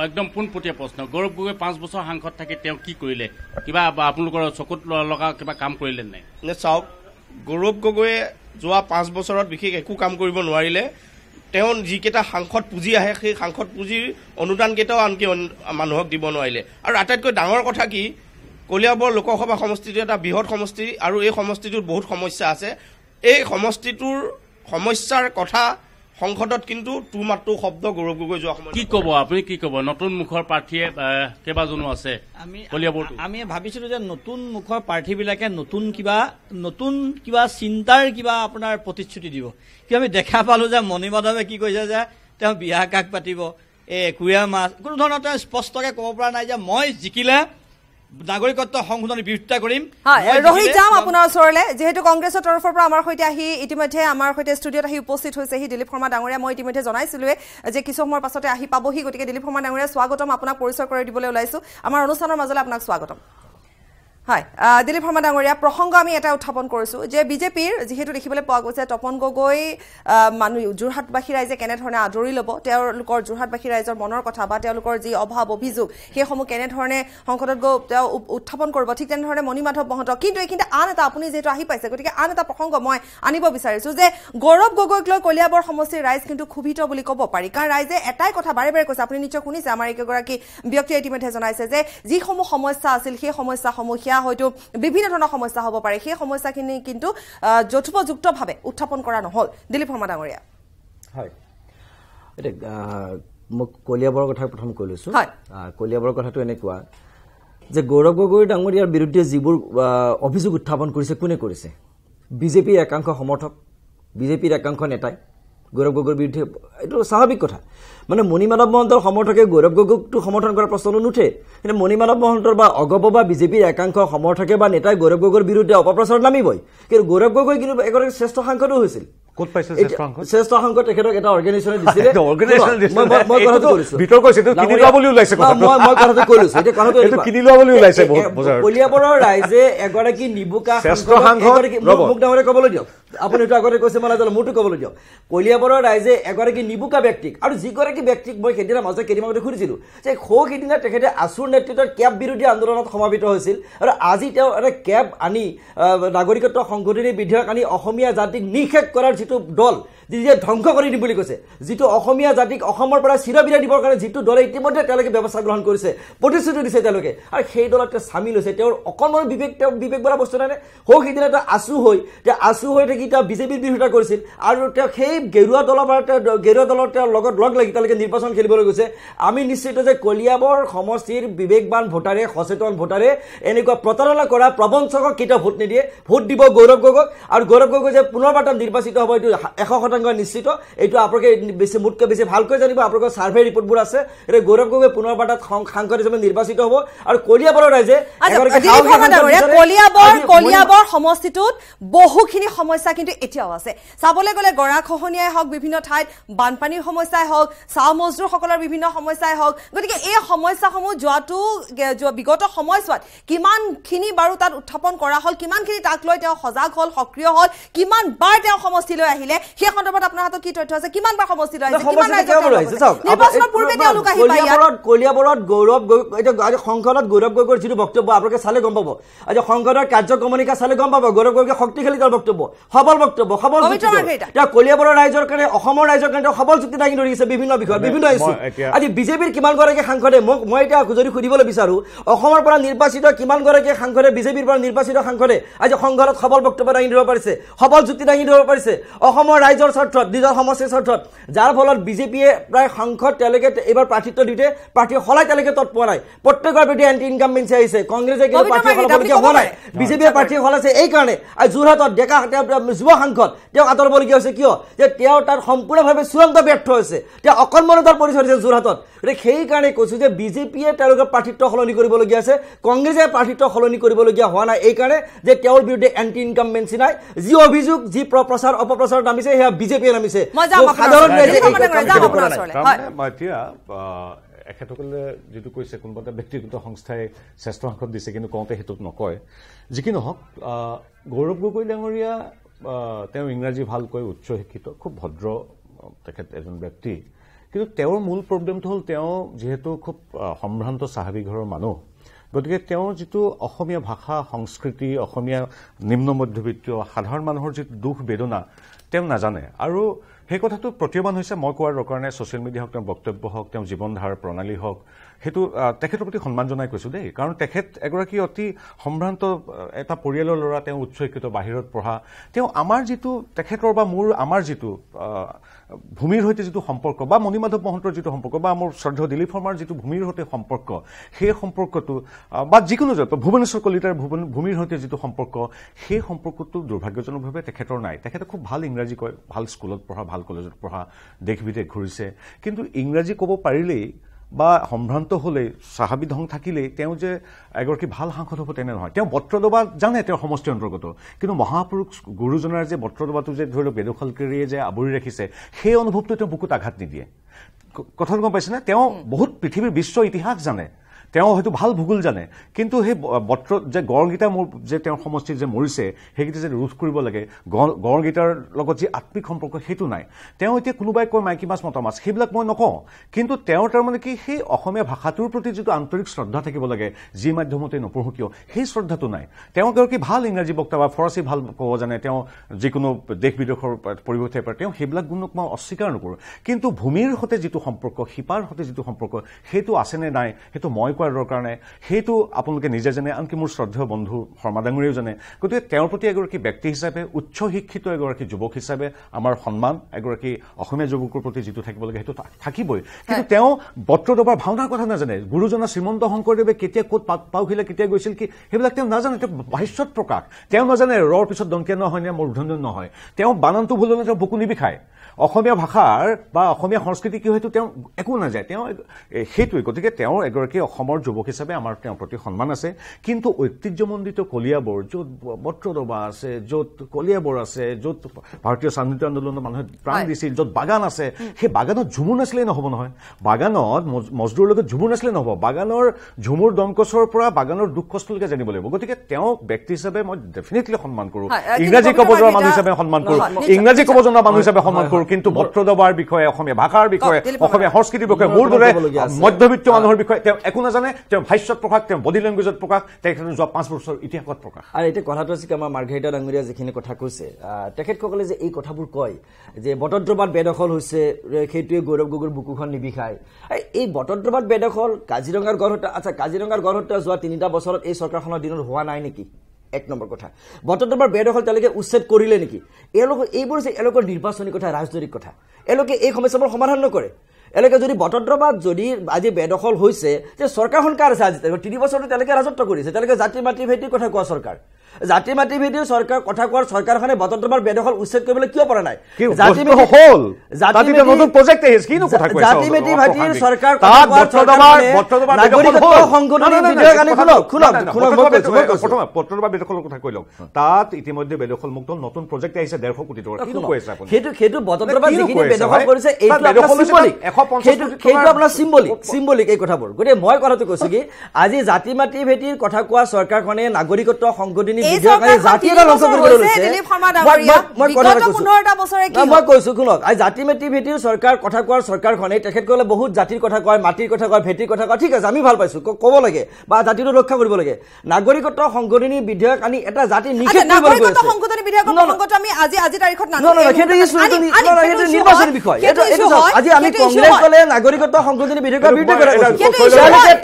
একদম পোনপটীয়া প্ৰশ্ন গৌৰৱ গগৈ 5 বছৰ সাংসদ থাকি তেওঁ কি কৰিলে কিবা আপোনালোকৰ চকুত লগা কিবা কাম কৰিলে নাই চাওক গৌৰৱ গগৈয়ে যোৱা 5 বছৰত বিশেষ একো কাম কৰিব নোৱাৰিলে তেওঁ যিকেইটা সাংসদ পুঁজি আহে সেই সাংসদ পুঁজিৰ অনুদান কেইটাও আনকি মানুহক দিব নোৱাৰিলে আৰু আটাইতকৈ ডাঙৰ কথা কি কলিয়াবৰ লোকসভা সমষ্টিটো এটা বৃহৎ সমষ্টি আৰু এই সমষ্টিটোৰ বহুত সমস্যা আছে এই সমষ্টিটোৰ সমস্যাৰ কথা সংসদত কিন্তু মাত্ৰ শব্দ গৌৰৱ গগৈ যোৱা সময় কি ক'ব আপুনি কি ক'ব নতুন মুখৰ প্ৰাৰ্থীয়ে কেইবাজনো আছে আমি ভাবিছিলো যে নতুন মুখৰ প্ৰাৰ্থীবিলাকে নতুন কিবা চিন্তাৰ কিবা আপোনাৰ প্ৰতিশ্ৰুতি দিব কিন্তু আমি দেখা পালো যে মণি মাধৱে কি কৈছে যে তেওঁ বিয়া কাক পাতিব একুৰীয়া মাছ কোনো ধৰণৰ তেওঁ স্পষ্টকৈ ক'ব পৰা নাই যে মই জিকিলে নাগৰিকত্ব সংশোধনীৰ বিৰোধিতা কৰিম ৰোহিত যাম আপোনাৰ ওচৰলৈ যেহেতু কংগ্ৰেছৰ তৰফৰ পৰা আমাৰ সৈতে আহি ইতিমধ্যে আমাৰ সৈতে ষ্টুডিঅ'ত আহি উপস্থিত হৈছে দিলীপ শৰ্মা ডাঙৰীয়া মই ইতিমধ্যে জনাইছিলোৱে যে কিছু সময়ৰ পাছতে আহি পাবহি গতিকে দিলীপ শৰ্মা ডাঙৰীয়া স্বাগতম আপোনাক পৰিচয় কৰি দিবলৈ ওলাইছো আমাৰ অনুষ্ঠানৰ মাজলৈ আপোনাক স্বাগতম হয় দিলীপ শৰ্মা ডাঙৰীয়া প্ৰসংগ আমি এটা উত্থাপন কৰিছো যে বিজেপিৰ যেহেতু দেখিবলৈ পোৱা গৈছে তপন গগৈ মানুহ যোৰহাটবাসী ৰাইজে কেনেধৰণে আদৰি ল'ব তেওঁলোকৰ যোৰহাটবাসী ৰাইজৰ মনৰ কথা বা তেওঁলোকৰ যি অভাৱ অভিযোগ সেইসমূহ কেনেধৰণে সংসদত গৈ তেওঁ উত্থাপন কৰিব ঠিক তেনেধৰণে মণি মাধৱ মহন্ত কিন্তু এইখিনিতে আন এটা আপুনি যিহেতু আহি পাইছে গতিকে আন এটা প্ৰসংগ মই আনিব বিচাৰিছো যে গৌৰৱ গগৈক লৈ কলিয়াবৰ সমষ্টিৰ ৰাইজ কিন্তু ক্ষোভিত বুলি ক'ব পাৰি কাৰণ ৰাইজে এটাই কথা বাৰে বাৰে কৈছে আপুনি নিশ্চয় শুনিছে আমাৰ একেগৰাকী ব্যক্তিয়ে ইতিমধ্যে জনাইছে যে যিসমূহ সমস্যা আছিল সেই সমস্যাসমূহ হয়তো বিভিন্ন ধৰণৰ সমস্যা হ'ব পাৰে সেই সমস্যাখিনি কিন্তু যথোপযুক্তভাৱে উত্থাপন কৰা নহল দিলীপ শৰ্মা ডাঙৰীয়া হয় এটা মোক কলিয়াবৰৰ কথা প্ৰথম কৈ লৈছো কলিয়াবৰৰ কথাটো এনেকুৱা যে গৌৰৱ গগৈ ডাঙৰীয়াৰ বিৰুদ্ধে যিবোৰ অভিযোগ উত্থাপন কৰিছে কোনে কৰিছে বিজেপিৰ একাংশ সমৰ্থক বিজেপিৰ একাংশ নেতাই গৌৰৱ গগৈৰ বিৰুদ্ধে এইটো স্বাভাৱিক কথা মানে মণি মাধৱ মহন্তৰ সমৰ্থকে গৌৰৱ গগৈকটো সমৰ্থন কৰাৰ প্ৰশ্ন নুঠে কিন্তু মণি মাধৱ মহন্তৰ বা অগপ বা বিজেপিৰ একাংশ সমৰ্থকে বা নেতাই গৌৰৱ গগৈৰ বিৰুদ্ধে অপপ্ৰচাৰত নামিবই কিন্তু গৌৰৱ গগৈ কিন্তু এগৰাকী শ্ৰেষ্ঠ সাংসদো হৈছিল ক'ত পাইছে শ্ৰেষ্ঠ সাংসদ তেখেতক এটা অৰ্গেনাইজেশ্যনে দিছিলে মই কথাটো কৈছো ভিতৰ কৈছে এইটো কিনি লোৱা বুলি ওলাইছে মই কথাটো কৈ লৈছো এতিয়া কথাটো এইটো কিনি লোৱা বুলি ওলাইছে বজাৰত কলিয়াবৰৰ ৰাইজে এগৰাকী নিবুকা শ্ৰেষ্ঠ সাংসদ মোক ডাঙৰে ক'বলৈ দিয়ক আপুনি এইটো আগতে কৈছে মই নাজানো মোৰটো ক'বলৈ দিয়ক কলিয়াবৰৰ ৰাইজে এগৰাকী নিবুকা ব্যক্তিক আৰু যিগৰাকী ব্যক্তিক মই সেইদিনা মাজতে কেইদিনমানতে সুধিছিলো যে সেইদিনা তেখেতে আছুৰ নেতৃত্বত কেব বিৰোধী আন্দোলনত সমাবেত হৈছিল আৰু আজি তেওঁ এটা কেব আনি নাগৰিকত্ব সংশোধনী বিধেয়ক আনি অসমীয়া জাতিক নিষেধ কৰাৰ যিটো দল যিয়ে ধ্বংস কৰি দিম বুলি কৈছে যিটো অসমীয়া জাতিক অসমৰ পৰা চিৰবিদায় দিবৰ কাৰণে যিটো দলে ইতিমধ্যে তেওঁলোকে ব্যৱস্থা গ্ৰহণ কৰিছে প্ৰতিশ্ৰুতি দিছে তেওঁলোকে আৰু সেই দলত চামিল হৈছে তেওঁৰ অকণমান বিবেক বৰা বস্তু নাই সেইদিনা তেওঁ আছু হৈ থাকি তেওঁ বিজেপিৰ বিৰোধিতা কৰিছিল আৰু তেওঁ সেই গেৰুৱা দলৰ তেওঁৰ লগত লগ লাগি তেওঁলোকে নিৰ্বাচন খেলিবলৈ গৈছে আমি নিশ্চিত যে কলিয়াবৰ সমষ্টিৰ বিবেকবান ভোটাৰে সচেতন ভোটাৰে এনেকুৱা প্ৰতাৰণা কৰা প্ৰবঞ্চকক কেতিয়াও ভোট নিদিয়ে ভোট দিব গৌৰৱ গগৈক আৰু গৌৰৱ গগৈ যে পুনৰবাৰ নিৰ্বাচিত হ'ব এইটো 100% নিশ্চিত এইটো আপোনালোকে বেছি মোতকৈ বেছি ভালকৈ জানিব আপোনালোকৰ সাৰ্ভে ৰিপৰ্টবোৰ আছে এতিয়া গৌৰৱ গগৈ পুনৰবাৰ সাংসদ হিচাপে নিৰ্বাচিত হ'ব আৰু কলিয়াবৰৰ ৰাইজে কলিয়াবৰ সমষ্টিটোত বহুখিনি সমস্যা কিন্তু এতিয়াও আছে চাবলৈ গ'লে গৰাখহনীয়াই হওক বিভিন্ন ঠাইত বানপানীৰ সমস্যাই হওক চাহ মজদুৰসকলৰ বিভিন্ন সমস্যাই হওক গতিকে এই সমস্যাসমূহ বিগত সময়ছোৱাত কিমানখিনি বাৰু তাত উত্থাপন কৰা হ'ল কিমানখিনি তাক লৈ তেওঁ সজাগ হ'ল সক্ৰিয় হ'ল কিমান বাৰ তেওঁ সমষ্টিলৈ আহিলে সেই সন্দৰ্ভত আপোনাৰ হাতত কি তথ্য আছে কিমান বাৰ সমষ্টিলৈ আহিছে নিৰ্বাচনৰ পূৰ্বে তেওঁলোক আহি কলিয়াবৰত গৌৰৱ গগৈ সংসদত গৌৰৱ গগৈৰ যিটো বক্তব্য আপোনালোকে চালে গম পাব আজি সংসদৰ কাৰ্যক্ৰমণিকা চালে গম পাব গৌৰৱ গগৈ শক্তিশালী তাৰ বক্তব্য সবল বক্তব্য সবল এতিয়া কলিয়াবৰৰ ৰাইজৰ কাৰণে অসমৰ ৰাইজৰ কাৰণে সবল চুক্তি দাঙি ধৰিছে বিভিন্ন বিষয়ত বিভিন্ন ইছ্যু আজি বিজেপিৰ কিমানগৰাকী সাংসদে মই এতিয়া যদি সুধিবলৈ বিচাৰো অসমৰ পৰা নিৰ্বাচিত কিমানগৰাকী সাংসদে বিজেপিৰ পৰা নিৰ্বাচিত সাংসদে আজি সংসদত সবল বক্তব্য দাঙি ধৰিব পাৰিছে সবল চুক্তি দাঙি ধৰিব পাৰিছে অসমৰ ৰাইজৰ স্বাৰ্থত নিজৰ সমষ্টিৰ স্বাৰ্থত যাৰ ফলত বিজেপিয়ে প্ৰায় সাংসদ তেওঁলোকে এইবাৰ প্ৰাৰ্থিত্ব দিওঁতে প্ৰাৰ্থী সলাই তেওঁলোকে তৎ পোৱা নাই প্ৰত্যেকৰ প্ৰতি এণ্টি ইনকামবেঞ্চি আহিছে কংগ্ৰেছে কিন্তু প্ৰাৰ্থী সলাবলগীয়া হোৱা নাই বিজেপিয়ে প্ৰাৰ্থী সলাইছে এই কাৰণে যোৰহাটত ডেকা যুৱ সাংসদ তেওঁক আঁতৰাবলগীয়া হৈছে কিয় যে তেওঁ তাত সম্পূৰ্ণভাৱে চূড়ান্ত ব্যৰ্থ হৈছে তেওঁ অকণমানতাৰ পৰিচয় দিছে যোৰহাটত গতিকে সেইকাৰণে কৈছোঁ যে বিজেপিয়ে তেওঁলোকৰ প্ৰাৰ্থিত্ব সলনি কৰিবলগীয়া আছে কংগ্ৰেছে প্ৰাৰ্থিত্ব সলনি কৰিবলগীয়া হোৱা নাই এইকাৰণে যে তেওঁৰ বিৰুদ্ধে এণ্টি ইনকামবেঞ্চি নাই যি অভিযোগ যি প্ৰচাৰ অপপ্ৰচাৰ নামিছে সেয়া বিজেপিয়ে নামিছে সাধাৰণ এতিয়া এখেতসকলে যিটো কৈছে কোনোবা এটা ব্যক্তিগত সংস্থাই শ্ৰেষ্ঠ সাংসদ দিছে কিন্তু কওঁতে সেইটোত নকয় যি কি নহওক গৌৰৱ গগৈ ডাঙৰীয়া তেওঁ ইংৰাজী ভালকৈ উচ্চ শিক্ষিত খুব ভদ্ৰ তেখেত এজন ব্যক্তি কিন্তু তেওঁৰ মূল প্ৰব্লেমটো হ'ল তেওঁ যিহেতু খুব সম্ভ্ৰান্ত চাহাবী ঘৰৰ মানুহ গতিকে তেওঁৰ যিটো অসমীয়া ভাষা সংস্কৃতি অসমীয়া নিম্ন মধ্যবিত্তীয় সাধাৰণ মানুহৰ যিটো দুখ বেদনা তেওঁ নাজানে আৰু সেই কথাটো প্ৰতীয়মান হৈছে মই কোৱাৰ কাৰণে ছ'চিয়েল মিডিয়া হওক তেওঁৰ বক্তব্য হওক তেওঁৰ জীৱন ধাৰ প্ৰণালী হওক সেইটো তেখেতৰ প্ৰতি সন্মান জনাই কৈছোঁ দেই কাৰণ তেখেত এগৰাকী অতি সম্ভ্ৰান্ত এটা পৰিয়ালৰ ল'ৰা তেওঁ উচ্চ শিক্ষিত বাহিৰত পঢ়া তেওঁ আমাৰ যিটো তেখেতৰ বা আমাৰ যিটো ভূমিৰ সৈতে যিটো সম্পৰ্ক বা মণিমাধৱ মহন্তৰ যিটো সম্পৰ্ক বা মোৰ শ্ৰদ্ধেয় দিলীপ শৰ্মাৰ যিটো ভূমিৰ সৈতে সম্পৰ্ক সেই সম্পৰ্কটো বা যিকোনো ভুৱনেশ্বৰ কলিতাৰ ভূমিৰ সৈতে যিটো সম্পৰ্ক সেই সম্পৰ্কটো দুৰ্ভাগ্যজনকভাৱে তেখেতৰ নাই তেখেতে খুব ভাল ইংৰাজী কয় ভাল স্কুলত পঢ়া ভাল কলেজত পঢ়া দেশ বিদেশ ঘূৰিছে কিন্তু ইংৰাজী ক'ব পাৰিলেই বা সম্ভ্ৰান্ত হ'লেই চাহাবী ধং থাকিলেই তেওঁ যে এগৰাকী ভাল সাংসদ হ'ব তেনে নহয় তেওঁ বট্ৰদবা জানে তেওঁৰ সমষ্টিৰ অন্তৰ্গত কিন্তু মহাপুৰুষ গুৰুজনাৰ যে বট্ৰদবাটো যে ধৰি লওক বেদখলকাৰীয়ে যে আৱৰি ৰাখিছে সেই অনুভৱটো তেওঁ বুকুত আঘাত নিদিয়ে কথাটো গম পাইছেনে তেওঁ বহুত পৃথিৱীৰ বিশ্ব ইতিহাস জানে তেওঁ হয়তো ভাল ভূগোল জানে কিন্তু সেই বট্ৰ যে গড়কেইটা যে তেওঁৰ সমষ্টিত যে মৰিছে সেইকেইটা যে ৰোধ কৰিব লাগে গড়কেইটাৰ লগত যি আত্মিক সম্পৰ্ক সেইটো নাই তেওঁ এতিয়া কোনোবাই কয় মাইকী মাছ মতা মাছ সেইবিলাক মই নকওঁ কিন্তু তেওঁৰ তাৰমানে কি সেই অসমীয়া ভাষাটোৰ প্ৰতি যিটো আন্তৰিক শ্ৰদ্ধা থাকিব লাগে যি মাধ্যমতে নপঢ়ো কিয় সেই শ্ৰদ্ধাটো নাই তেওঁ এগৰাকী ভাল ইংৰাজী বক্তা বা ফৰাচী ভাল ক'ব জানে তেওঁ যিকোনো দেশ বিদেশৰ পৰিৱৰ্তে পাৰে তেওঁ সেইবিলাক গুণক মই অস্বীকাৰ নকৰোঁ কিন্তু ভূমিৰ সৈতে যিটো সম্পৰ্ক শিপাৰ সৈতে যিটো সম্পৰ্ক সেইটো আছেনে নাই সেইটো মই কাৰণে সেইটো আপোনালোকে নিজে জানে আনকি মোৰ শ্ৰদ্ধেয় বন্ধু শৰ্মা ডাঙৰীয়াও জানে গতিকে তেওঁৰ প্ৰতি এগৰাকী ব্যক্তি হিচাপে উচ্চ শিক্ষিত এগৰাকী যুৱক হিচাপে আমাৰ সন্মান এগৰাকী অসমীয়া যুৱকৰ প্ৰতি যিটো থাকিব লাগে সেইটো থাকিবই কিন্তু তেওঁ বট্ৰদবাৰ ভাওনাৰ কথা নাজানে গুৰুজনা শ্ৰীমন্ত শংকৰদেৱে কেতিয়া ক'ত পাউখিলে কেতিয়া গৈছিল কি সেইবিলাক তেওঁ নাজানে তেওঁ ভাষ্যত প্ৰকাশ তেওঁ নাজানে ৰৰ পিছত দংকিয়া নহয় নে মূৰ্ধন্য নহয় তেওঁ বানানটো ভুল হ'লে তেওঁ বুকু নিবিষায় অসমীয়া ভাষাৰ বা অসমীয়া সংস্কৃতি কি হয়তো তেওঁ একো নাযায় তেওঁ সেইটোৱে গতিকে তেওঁ এগৰাকী অসমৰ যুৱক হিচাপে আমাৰ তেওঁৰ প্ৰতি সন্মান আছে কিন্তু ঐতিহ্যমণ্ডিত কলিয়াবৰ য'ত বট্ৰদবা আছে য'ত কলিয়াবৰ আছে য'ত ভাৰতীয় স্বাধীনতা আন্দোলনৰ মানুহে প্ৰাণ দিছিল য'ত বাগান আছে সেই বাগানত ঝুমুৰ নাছিলেই নহ'ব নহয় বাগানত মজদুৰৰ লগত ঝুমুৰ নাছিলে নহ'ব বাগানৰ ঝুমুৰ দমকচৰ পৰা বাগানৰ দুখ কষ্টলৈকে জানিব লাগিব গতিকে তেওঁ ব্যক্তি হিচাপে মই ডেফিনেটলি সন্মান কৰোঁ ইংৰাজী ক'ব জনা মানুহ হিচাপে সন্মান কৰোঁ ইংৰাজী ক'ব জনা মানুহ হিচাপে সন্মান কৰোঁ কিন্তু বট্ৰদবাৰ বিষয়ে অসমীয়া ভাষাৰ বিষয়ে অসমীয়া সংস্কৃতিৰ বিষয়ে মোৰ দৰে মধ্যবিত্ত মানুহৰ বিষয়ে তেওঁ একো নাজানে তেওঁ ভাষ্যত প্ৰকাশ তেওঁ বডি লেংগুৱেজত প্ৰকাশ তেখেতৰ যোৱা 5 বছৰ ইতিহাসত প্ৰকাশ আৰু এতিয়া কথাটো আছে আমাৰ মাৰ্ঘেৰিটা ডাঙৰীয়া যিখিনি কথা কৈছে তেখেতসকলে যে এই কথাবোৰ কয় যে বটদ্ৰবাদ বেদখল হৈছে সেইটোৱে গৌৰৱ গগৈৰ বুকুখন নিবিষায় এই বটদ্ৰবাদ বেদখল কাজিৰঙাৰ গড় হত্যা আচ্ছা কাজিৰঙাৰ গড় হত্যা যোৱা 3টা বছৰত এই চৰকাৰখনৰ দিনত হোৱা নাই নেকি এক নম্বৰ কথা বটদ্ৰবাৰ বেদখল তেওঁলোকে উচ্ছেদ কৰিলে নেকি এইবোৰ যে এওঁলোকৰ নিৰ্বাচনী কথা ৰাজনৈতিক কথা এওঁলোকে এই সমস্যাবোৰ সমাধান নকৰে এওঁলোকে যদি বটদ্ৰবাদ যদি আজি বেদখল হৈছে যে চৰকাৰখন কাৰ আছে আজি 3 বছৰতে তেওঁলোকে ৰাজত্ব কৰিছে তেওঁলোকে জাতি মাটি ভেটিৰ কথা কোৱা চৰকাৰ জাতি মাটি ভেটিৰ চৰকাৰ কথা কোৱাৰ চৰকাৰখনে বটদ্ৰবাৰ বেদখল উচ্ছেদ কৰিবলৈ কিয় পৰা নাই জাতি মাটি নতুন প্ৰজেক্ট আহিছে কিনো কথা কৈছে জাতি মাটি ভেটিৰ চৰকাৰ কথা কোৱাৰ বটদ্ৰবাৰ নাগৰিকত্ব সংশোধনী বিধেয়ক আনি বটদ্ৰবাৰ বেদখলৰ কথা কৈ লওক তাত ইতিমধ্যে বেদখল মুক্ত নতুন প্ৰজেক্ট আহিছে 150 কোটি টকা কিনো কৈ আছে আপুনি সেইটো বটদ্ৰবাৰ যিখিনি বেদখল কৰিছে সেইটো আপোনাৰ চিম্বলিক এই কথাবোৰ গতিকে মই কথাটো কৈছো কি আজি জাতি মাটি ভেটিৰ কথা কোৱা চৰকাৰখনে নাগৰিকত্ব সংশোধনী বিধেয়ক আনি জাতি এটা লঞ্চ কৰিবলৈ লৈছে মই কৈছো শুনক আজি জাতি মাটি ভেটিৰ চৰকাৰ কথা কোৱাৰ চৰকাৰখনে তেখেতসকলে বহুত জাতিৰ কথা কয় মাটিৰ কথা কয় ভেটিৰ কথা কয় ঠিক আছে আমি ভাল পাইছো ক'ব লাগে বা জাতিটো ৰক্ষা কৰিব লাগে নাগৰিকত্ব সংশোধনী বিধেয়ক আনি এটা জাতি নিষেধ কৰিবলৈ গৈছে সংশোধনী বিধেয়কৰ প্ৰসংগটো আমি আজি তাৰিখত সেইটো নিৰ্বাচনী বিষয় এইটো আজি আমি কংগ্ৰেছ দলে নাগৰিকত্ব সংশোধনী বিধেয়কৰ বিৰুদ্ধে কৰা কৈছে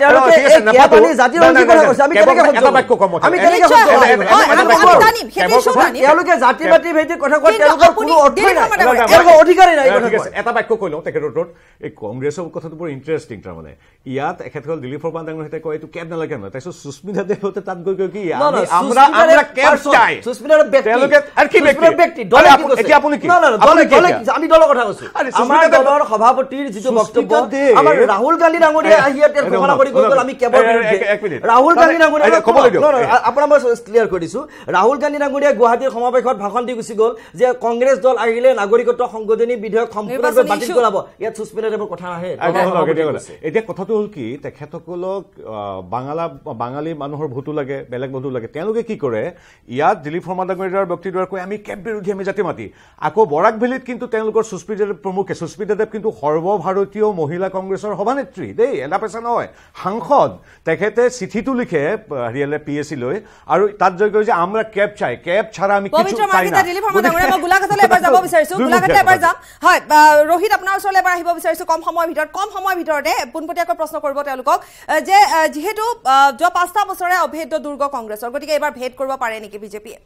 তেওঁলোকে জাতিৰ অংশীকৰণ কৰিছে আমি কেনেকৈ তেওঁলোকে জাতি পাতি ভেদে কথা কয় তেওঁলোকৰ কোনো অৰ্থই নাই তেওঁলোকৰ অধিকাৰেই নাই কথা কয় এটা বাক্য কৈ লওঁ তেখেতৰ ওপৰত এই কংগ্ৰেছৰ কথাটো বৰ ইণ্টাৰেষ্টিং তাৰমানে ইয়াত এখেতসকল দিলীপ শৰ্মা ডাঙৰ সৈতে কয় এইটো কেব নালাগে নহয় তাৰপিছত সুস্মিতা দেৱতে তাত গৈ কি আমৰা কেব চাই সুস্মিতাৰ তেওঁলোকে আৰু কি ব্যক্তি এতিয়া আপুনি কি আমি দলৰ কথা কৈছো আমাৰ দলৰ সভাপতিৰ যিটো বক্তব্য আমাৰ ৰাহুল গান্ধী ডাঙৰীয়া আহি ইয়াতে ঘোষণা কৰি গ'ল আমি কেৱল ৰাহুল গান্ধী ডাঙৰীয়া আপোনাৰ মই ক্লিয়াৰ কৰি দিছো ৰাহুল গান্ধী ডাঙৰীয়া গুৱাহাটীৰ সমাৱেশত ভাষণ দি গুচি গ'ল যে কংগ্ৰেছ দল আহিলে নাগৰিকত্ব সংশোধনী বিধেয়ক সম্পূৰ্ণৰূপে বাতিল কৰাব ইয়াত সুস্মিতা দেৱৰ কথা নাহে এতিয়া কথাটো হ'ল কি তেখেতসকলক বাঙালী মানুহৰ ভোটো লাগে বেলেগ ভোটো লাগে তেওঁলোকে কি কৰে ইয়াত দিলীপ শৰ্মা ডাঙৰীয়াৰ ব্যক্তিদ্বাৰা কৈ আমি কেব বিৰোধী আমি জাতি মাতি আকৌ বৰাক ভেলীত কিন্তু তেওঁলোকৰ সুস্মিতা দেৱ প্ৰমুখে সুস্মিতা দেৱ কিন্তু সৰ্বভাৰতীয় মহিলা কংগ্ৰেছৰ সভানেত্ৰী দেই এটা পেচা নহয় সাংসদ তেখেতে চিঠিটো লিখে হেৰিয়ালে PAC লৈ আৰু তাত জয় কৰি যে আমৰা কেব চাই কেব ছাড়া আমি কিছু চাই না দিলীপ শৰ্মা ডাঙৰীয়া মই গোলাঘাটলৈ এবাৰ যাব বিচাৰিছো গোলাঘাটলৈ এবাৰ যাম হয় ৰোহিত আপোনাৰ ওচৰলৈ এবাৰ আহিব বিচাৰিছো কম সময়ৰ ভিতৰতে পোনপটীয়াকৈ প্ৰশ্ন কৰিব তেওঁলোকক যে যিহেতু যোৱা 5টা বছৰে অভেদ্য দুৰ্গ কংগ্ৰেছৰ গতিকে এবাৰ ভেদ কৰিব পাৰে নেকি বিজেপিয়ে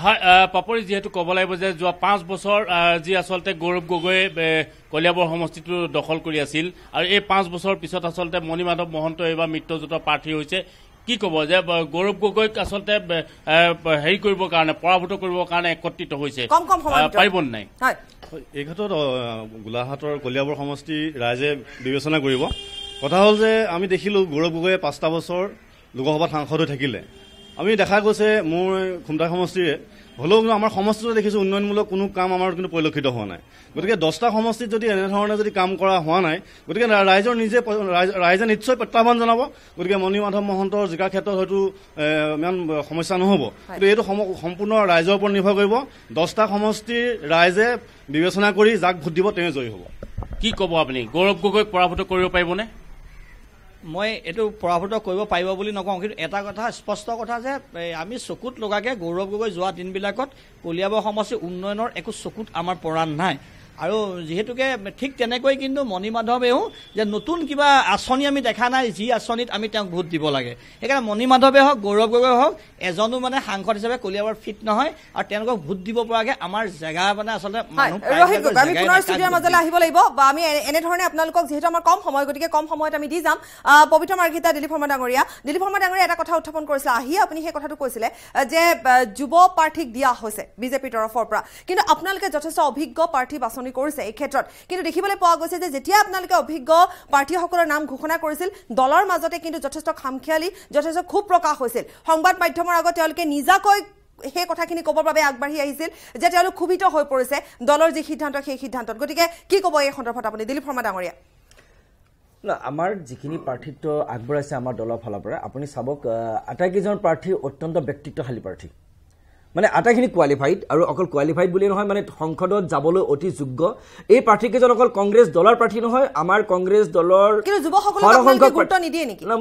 হয় পাপৰি যেহেতু ক'ব লাগিব যে যোৱা 5 বছৰ যি আচলতে গৌৰৱ গগৈ কলিয়াবৰ সমষ্টিটো দখল কৰি আছিল আৰু এই 5 বছৰ পিছত আচলতে মণিমাধৱ মহন্ত এইবাৰ মিত্ৰজোঁট প্ৰাৰ্থী হৈছে কি ক'ব যে গৌৰৱ গগৈক আচলতে হেৰি কৰিবৰ কাৰণে পৰাভূত কৰিবৰ কাৰণে একত্ৰিত হৈছে পাৰিব নাই এই ক্ষেত্ৰত গোলাঘাটৰ কলিয়াবৰ সমষ্টি ৰাইজে বিবেচনা কৰিব কথা হ'ল যে আমি দেখিলোঁ গৌৰৱ গগৈয়ে 5টা বছৰ লোকসভাত সাংসদ হৈ থাকিলে আমি দেখা গৈছে মোৰ খুমটা সমষ্টিৰে হ'লেও কিন্তু আমাৰ সমষ্টিটো দেখিছোঁ উন্নয়নমূলক কোনো কাম আমাৰ কিন্তু পৰিলক্ষিত হোৱা নাই গতিকে 10টা সমষ্টিত যদি এনেধৰণে যদি কাম কৰা হোৱা নাই গতিকে ৰাইজে নিশ্চয় প্ৰত্যাহ্বান জনাব গতিকে মণিমাধৱ মহন্তৰ জিকাৰ ক্ষেত্ৰত হয়তো ইমান সমস্যা নহ'ব কিন্তু এইটো সম্পূৰ্ণ ৰাইজৰ ওপৰত নিৰ্ভৰ কৰিব 10টা সমষ্টিৰ ৰাইজে বিবেচনা কৰি যাক ভোট দিব তেওঁ জয়ী হ'ব কি ক'ব আপুনি গৌৰৱ গগৈক পৰাভূত কৰিব পাৰিবনে মই এইটো পৰাভূত কৰিব পাৰিব বুলি নকওঁ কিন্তু এটা কথা স্পষ্ট কথা যে আমি চকুত লগাকে গৌৰৱ গগৈ যোৱা দিনবিলাকত কলিয়াবৰ সমষ্টিৰ উন্নয়নৰ একো চকুত আমাৰ পৰা নাই আৰু যেহেতুকে ঠিক তেনেকৈ কিন্তু মণিমাধৱেও যে নতুন কিবা আঁচনি আমি দেখা নাই যি আঁচনিত আমি তেওঁক ভোট দিব লাগে সেইকাৰণে মণিমাধৱে হওক গৌৰৱ গগৈ হওক এজনো মানে সাংসদ হিচাপে কলিয়াবৰ ফিট নহয় আৰু তেওঁলোকক ভোট দিব পৰাকে আমাৰ জেগা মানে আচলতে আমি পুনৰ ষ্টুডিঅ'ৰ মাজলৈ আহিব লাগিব বা আমি এনেধৰণে আপোনালোকক যিহেতু আমাৰ কম সময় গতিকে কম সময়ত আমি দি যাম পবিত্ৰ মাৰ্ঘিতা দিলীপ শৰ্মা ডাঙৰীয়া এটা কথা উত্থাপন কৰিছিলে আহি আপুনি সেই কথাটো কৈছিলে যে যুৱ প্ৰাৰ্থীক দিয়া হৈছে বিজেপিৰ তৰফৰ পৰা কিন্তু আপোনালোকে যথেষ্ট অভিজ্ঞ প্ৰাৰ্থী বাছনি কৰিছে এই ক্ষেত্ৰত কিন্তু দেখিবলৈ পোৱা গৈছে যে যেতিয়া আপোনালোকে অভিজ্ঞ প্ৰাৰ্থীসকলৰ নাম ঘোষণা কৰিছিল দলৰ মাজতে কিন্তু যথেষ্ট খামখিয়ালি যথেষ্ট খুব প্ৰকাশ হৈছিল সংবাদ মাধ্যমৰ আগত তেওঁলোকে নিজাকৈ সেই কথাখিনি ক'বৰ বাবে আগবাঢ়ি আহিছিল যে তেওঁলোক ক্ষুভিত হৈ পৰিছে দলৰ যি সিদ্ধান্ত সেই সিদ্ধান্তত গতিকে কি ক'ব এই সন্দৰ্ভত আপুনি দিলীপ শৰ্মা ডাঙৰীয়া আমাৰ যিখিনি প্ৰাৰ্থিত্ব আগবঢ়াইছে আমাৰ দলৰ ফালৰ পৰা আপুনি চাবক আটাইকেইজন প্ৰাৰ্থী অত্যন্ত ব্যক্তিত্বশালী প্ৰাৰ্থী মানে আটাইখিনি কোৱালিফাইড আৰু অকল কোৱালিফাইড বুলি নহয় মানে সংসদত যাবলৈ অতি যোগ্য এই প্ৰাৰ্থীকেইজন অকল কংগ্ৰেছ দলৰ প্ৰাৰ্থী নহয় আমাৰ কংগ্ৰেছ দলৰ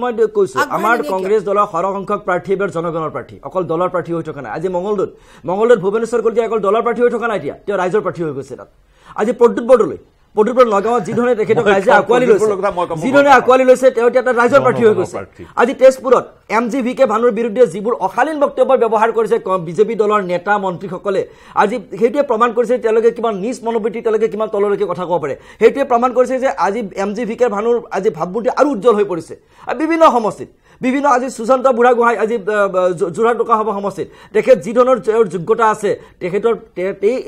মই কৈছো আমাৰ কংগ্ৰেছ দলৰ সৰহসংখ্যক প্ৰাৰ্থী এবাৰ জনগণৰ প্ৰাৰ্থী অকল দলৰ প্ৰাৰ্থী হৈ থকা নাই আজি মংগলদৈত ভুৱনেশ্বৰ কলিতা অকল দলৰ প্ৰাৰ্থী হৈ থকা নাই এতিয়া তেওঁ ৰাইজৰ প্ৰাৰ্থী হৈ গৈছে তাত আজি প্ৰদ্যুৎ বৰদলৈ নগাঁৱত যিধৰণে তেখেতক ৰাইজে আঁকোৱালি লৈছে তেওঁ এতিয়া ৰাইজৰ প্ৰাৰ্থী হৈ গৈছে আজি তেজপুৰত MGVK ভানুৰ বিৰুদ্ধে যিবোৰ অশালীন বক্তব্য ব্যৱহাৰ কৰিছে বিজেপি দলৰ নেতা মন্ত্ৰীসকলে আজি সেইটোৱে প্ৰমাণ কৰিছে তেওঁলোকে কিমান নিজ মনোবৃত্তি তেওঁলোকে কিমান তললৈকে কথা ক'ব পাৰে সেইটোৱে প্ৰমাণ কৰিছে যে আজি MGVK ভানুৰ আজি ভাৱমূৰ্তি আৰু উজ্জ্বল হৈ পৰিছে বিভিন্ন সমষ্টিত বিভিন্ন আজি সুশান্ত বুঢ়াগোহাঁই আজি যোৰহাট লোকসভা সমষ্টিত তেখেত যি ধৰণৰ যোগ্যতা আছে তেখেতৰ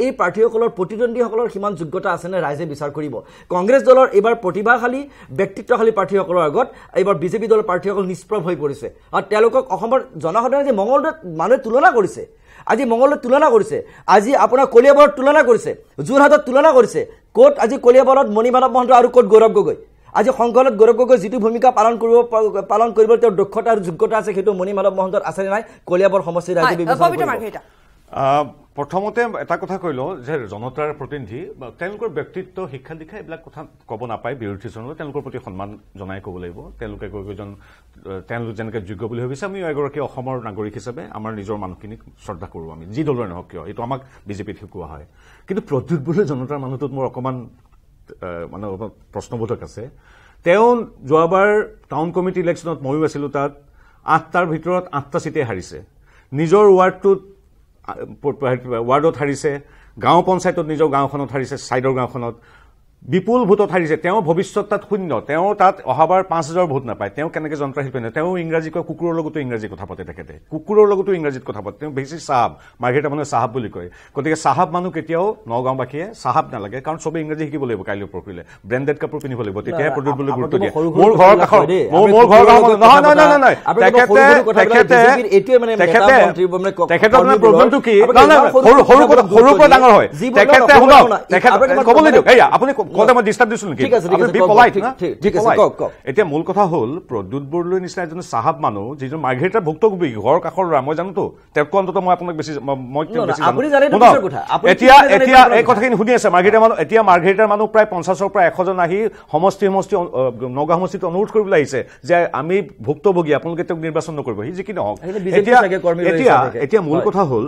এই প্ৰাৰ্থীসকলৰ প্ৰতিদ্বন্দ্বীসকলৰ সিমান যোগ্যতা আছেনে ৰাইজে বিচাৰ কৰিব কংগ্ৰেছ দলৰ এইবাৰ প্ৰতিভাশালী ব্যক্তিত্বশালী প্ৰাৰ্থীসকলৰ আগত এইবাৰ বিজেপি দলৰ প্ৰাৰ্থীসকল নিষ্প্ৰভ হৈ পৰিছে আৰু তেওঁলোকক অসমৰ জনসাধাৰণে যে মংগলদৈত মানুহে তুলনা কৰিছে আজি মংগলদৈত তুলনা কৰিছে আজি আপোনাৰ কলিয়াবৰত তুলনা কৰিছে যোৰহাটত তুলনা কৰিছে ক'ত আজি কলিয়াবৰত মণিমাধৱ মহন্ত আৰু ক'ত গৌৰৱ গগৈ আজি সংসদত গৌৰৱ গগৈ যিটো ভূমিকা পালন কৰিব তেওঁৰ দক্ষতা আৰু যোগ্যতা আছে সেইটো মণিমাধৱ মহন্তৰ আছে নাই কলিয়াবৰ সমষ্টিৰ ৰাইজে বিবেচনা প্ৰথমতে এটা কথা কৈলো যে জনতাৰ প্ৰতিনিধি তেওঁলোকৰ ব্যক্তিত্ব শিক্ষা দীক্ষা এইবিলাক কথা ক'ব নাপায় বিৰোধীজনলৈ তেওঁলোকৰ প্ৰতি সন্মান জনাই ক'ব লাগিব তেওঁলোকে তেওঁলোক যেনেকৈ যোগ্য বুলি ভাবিছে আমি এগৰাকী অসমৰ নাগৰিক হিচাপে আমাৰ নিজৰ মানুহখিনিক শ্ৰদ্ধা কৰোঁ আমি যি দলৰে নহওক কিয় এইটো আমাক বিজেপিত শিকোৱা হয় কিন্তু প্ৰদ্যুৎ বুলি জনতাৰ মানুহটোত মোৰ অকণমান মানে প্ৰশ্নবোধক আছে তেওঁ যোৱাবাৰ টাউন কমিটি ইলেকশ্যনত ময়ো আছিলোঁ, তাত 8টাৰ ভিতৰত 8টা চিটে হাৰিছে। নিজৰ ৱাৰ্ডত হাৰিছে, গাঁও পঞ্চায়তত নিজৰ গাঁওখনত হাৰিছে, ছাইডৰ গাঁওখনত বিপুল ভোটত হাৰিছে। তেওঁ ভৱিষ্যত তাত শূন্য, তেওঁ তাত অহাবাৰ 5,000 ভোট নাপায়। তেওঁ কেনেকৈ যন্ত্ৰশিল্পী নহয়, তেওঁ ইংৰাজী কয়, কুকুৰৰ লগতো ইংৰাজী কথা পাতে, তেখেতে কুকুৰৰ লগতো ইংৰাজীত কথা পাতে। তেওঁ বেছি চাহাব, মাৰ্ঘেৰিটা মানুহে চাহাব বুলি কয়। গতিকে চাহাব মানুহ কেতিয়াও নগাঁওবাসীয়ে চাহাব নালাগে, কাৰণ চবেই ইংৰাজী শিকিব লাগিব। কাইলৈ পৰহিলে ব্ৰেণ্ডেড কাপোৰ পিন্ধিব লাগিব, তেতিয়াহে প্ৰদূত বুলি গুৰুত্ব দিয়ে। মোৰ ঘৰৰ কাষৰ তেখেতৰ প্ৰব্লেমটো কি, সৰুৰ পৰা ডাঙৰ হয়। তেখেতে শুনক, ক'বলৈ দিয়ক। আপুনি মই ডিষ্টাৰ্ব দিছো নেকি? এতিয়া মূল কথা হ'ল প্ৰদ্যুৎ বৰদলৈৰ নিচিনা এজন চাহাব মানুহ, যিজন মাৰ্ঘেৰিটাৰ ভুক্তভোগী, ঘৰৰ কাষৰ ল'ৰা, মই জানোতো তেওঁতকৈ অন্তত মই আপোনাক বেছি এতিয়া এই কথাখিনি শুনি আছে মাৰ্ঘেৰিটাৰ মানুহ। এতিয়া মাৰ্ঘেৰিটাৰ মানুহ প্ৰায় 50ৰ পৰা 100জন আহি সমষ্টি নগাঁও সমষ্টিত অনুৰোধ কৰিবলৈ আহিছে যে আমি ভুক্তভোগী, আপোনালোকে তেওঁক নিৰ্বাচন নকৰিব, সি যি কি নহওক। এতিয়া মূল কথা হ'ল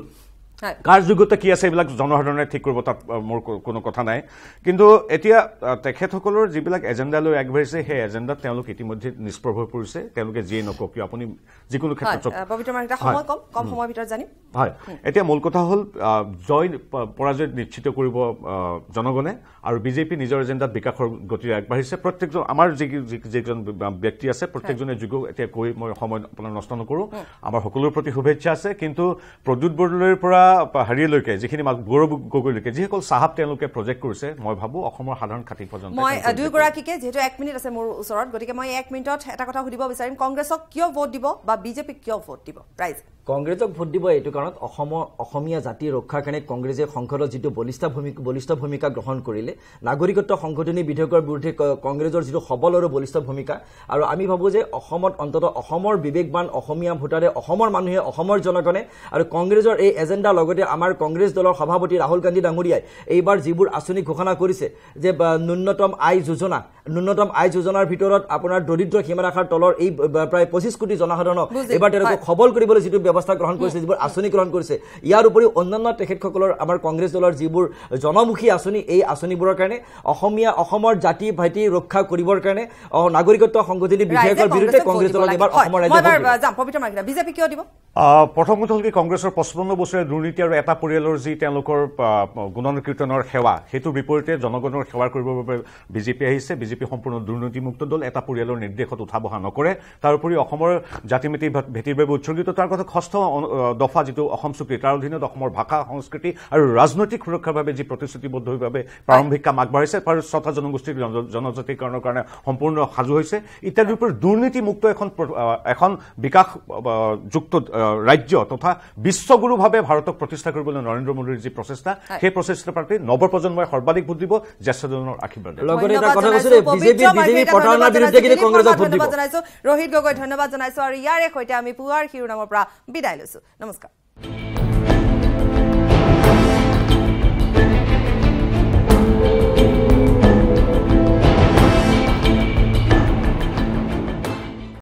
কাৰ যোগ্যতা কি আছে এইবিলাক জনসাধাৰণে ঠিক কৰিব, তাত মোৰ কোনো কথা নাই। কিন্তু এতিয়া তেখেতসকলৰ যিবিলাক এজেণ্ডা লৈ আগবাঢ়িছে, সেই এজেণ্ডাত তেওঁলোক ইতিমধ্যে নিষ্প্ৰভ হৈ পৰিছে। তেওঁলোকে যিয়ে নকওক কিয়, আপুনি যিকোনো ক্ষেত্ৰত হয়। এতিয়া মূল কথা হ'ল পৰাজয় নিশ্চিত কৰিব জনগণে, আৰু বিজেপি নিজৰ এজেণ্ডাত বিকাশৰ গতিৰে আগবাঢ়িছে। প্ৰত্যেকজন আমাৰ যিজন ব্যক্তি আছে, প্ৰত্যেকজনে যোগ্য। এতিয়া কৈ মই সময় আপোনাৰ নষ্ট নকৰোঁ, আমাৰ সকলোৰে প্ৰতি শুভেচ্ছা আছে। কিন্তু প্ৰদ্যুৎ বৰদলৈৰ পৰা হাৰিয়ালৈকে, যিখিনি গৌৰৱ গগৈলৈকে যিসকল চাহাব তেওঁলোকে প্ৰজেক্ট কৰিছে, মই ভাবোঁ অসমৰ সাধাৰণ খাতি পৰ্যন্ত। মই দুয়োগৰাকীকে, যিহেতু 1 মিনিট আছে মোৰ ওচৰত, গতিকে মই 1 মিনিটত এটা কথা সুধিব বিচাৰিম, কংগ্ৰেছক কিয় ভোট দিব বা বিজেপিক কিয় ভোট দিব? ৰাইজে কংগ্ৰেছক ভোট দিব এইটো কাৰণত অসমীয়া জাতি ৰক্ষাৰ কাৰণে কংগ্ৰেছে সংসদত যিটো বলিষ্ঠ ভূমিকা গ্ৰহণ কৰিলে, নাগৰিকত্ব সংশোধনী বিধেয়কৰ বিৰুদ্ধে কংগ্ৰেছৰ যিটো সবল আৰু বলিষ্ঠ ভূমিকা, আৰু আমি ভাবোঁ যে অসমত অন্ততঃ অসমৰ বিবেকবান অসমীয়া ভোটাৰে, অসমৰ মানুহে, অসমৰ জনগণে আৰু কংগ্ৰেছৰ এই এজেণ্ডাৰ লগতে আমাৰ কংগ্ৰেছ দলৰ সভাপতি ৰাহুল গান্ধী ডাঙৰীয়াই এইবাৰ যিবোৰ আঁচনি ঘোষণা কৰিছে, যে ন্যূনতম আয় যোজনাৰ ভিতৰত আপোনাৰ দৰিদ্ৰ সীমাৰেখাৰ তলৰ এই প্ৰায় 25 কোটি জনসাধাৰণক এইবাৰ তেওঁলোকক সবল কৰিবলৈ যিটো ব্যৱস্থা গ্ৰহণ কৰিছে, যিবোৰ আঁচনি গ্ৰহণ কৰিছে, ইয়াৰ উপৰিও অন্যান্য তেখেতসকলৰ আমাৰ কংগ্ৰেছ দলৰ যিবোৰ জনমুখী আঁচনি, এই আঁচনিবোৰৰ কাৰণে অসমৰ জাতি ভাইটি ৰক্ষা কৰিবৰ কাৰণে নাগৰিকত্ব সংশোধনী বিধেয়কৰ বিৰুদ্ধে কংগ্ৰেছ দলক এইবাৰ অসমৰ বিজেপি কিয় দিব? প্ৰথম কথা হ'ল কি, কংগ্ৰেছৰ 55 বছৰীয়া দুৰ্নীতি আৰু এটা পৰিয়ালৰ যি তেওঁলোকৰ গুণকীৰ্তনৰ সেৱা, সেইটোৰ বিপৰীতে জনগণৰ সেৱা কৰিবৰ বাবে বিজেপি আহিছে। বিজেপি সম্পূৰ্ণ দুৰ্নীতিমুক্ত দল, এটা পৰিয়ালৰ নিৰ্দেশত উঠা বহা নকৰে। তাৰোপৰি অসমৰ জাতি ভেটিৰ বাবে উৎসৰ্গিত। তাৰ কথা 6ষ্ঠ দফা যিটো অসম চুক্তি, তাৰ অধীনত অসমৰ ভাষা, সংস্কৃতি আৰু ৰাজনৈতিক সুৰক্ষাৰ বাবে যি প্ৰতিশ্ৰুতিবদ্ধভাৱে প্ৰাৰম্ভিক কাম আগবাঢ়িছে, আৰু 6টা জনগোষ্ঠীৰ জনজাতিকৰণৰ কাৰণে সম্পূৰ্ণ সাজু হৈছে ইত্যাদিৰ উপৰি দুৰ্নীতিমুক্ত এখন বিকাশযুক্ত ৰাজ্য তথা বিশ্বগুৰুভাৱে ভাৰতক প্ৰতিষ্ঠা কৰিবলৈ নৰেন্দ্ৰ মোদীৰ যি প্ৰচেষ্টা, সেই প্ৰচেষ্টাৰ প্ৰতি নৱপ্ৰজন্মই সৰ্বাধিক ভোট দিব, জ্যেষ্ঠজনৰ আশীৰ্বাদ। ৰোহিত গগৈ ধন্যবাদ জনাইছো, আৰু ইয়াৰে সৈতে আমি পুৱাৰ শিৰোনামৰ পৰা বিদায় লৈছো। নমস্কাৰ।